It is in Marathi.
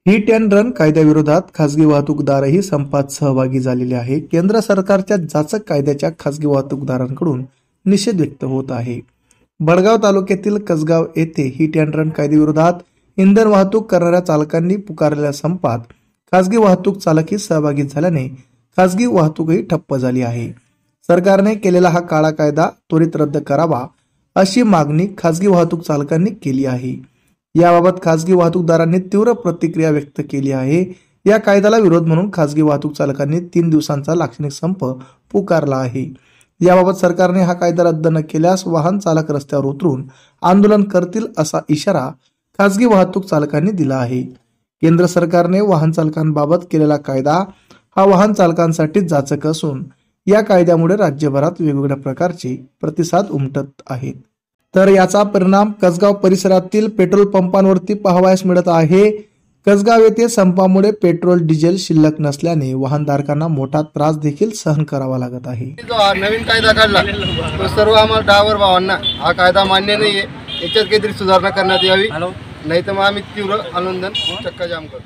हिट अँड रन कायद्याविरोधात खासगी वाहतूकदारही संपात सहभागी झालेले आहे. केंद्र सरकारच्या जाचक कायद्याच्या खासगी वाहतूकदारांकडून निषेध व्यक्त होत आहे. बडगाव तालुक्यातील कसगाव येथे हिट अँड रन कायद्याविरोधात इंधन वाहतूक करणाऱ्या चालकांनी पुकारलेल्या संपात खासगी वाहतूक चालकही सहभागी झाल्याने खासगी वाहतूकही ठप्प झाली आहे. सरकारने केलेला हा काळा कायदा त्वरित रद्द करावा अशी मागणी खासगी वाहतूक चालकांनी केली आहे. याबाबत खासगी वाहतूकदारांनी तीव्र प्रतिक्रिया व्यक्त केली आहे. या कायद्याला विरोध म्हणून खासगी वाहतूक चालकांनी 3 दिवसांचा लाक्षणिक संप पुकारला आहे. याबाबत सरकारने हा कायदा रद्द न केल्यास वाहन चालक रस्त्यावर उतरून आंदोलन करतील असा इशारा खासगी वाहतूक चालकांनी दिला आहे. केंद्र सरकारने वाहन चालकांबाबत केलेला कायदा हा वाहन चालकांसाठी जाचक असून या कायद्यामुळे राज्यभरात वेगवेगळ्या प्रकारचे प्रतिसाद उमटत आहेत. तर याचा परिणाम कसगाव परिसरातील पेट्रोल पंपांवरती पाहावयास मिळत आहे. कसगाव येथे संपामुळे पेट्रोल डिझेल शिल्लक नसल्याने वाहनधारकांना मोठा त्रास देखील सहन करावा लागत आहे. जो हा नवीन कायदा काढला तो सर्व आम्हाला ड्रायव्हर भावांना हा कायदा मान्य नाहीये. याच्यात काहीतरी सुधारणा करण्यात यावी, नाही तर मग आम्ही तीव्र आंदोलन चक्काजाम करू.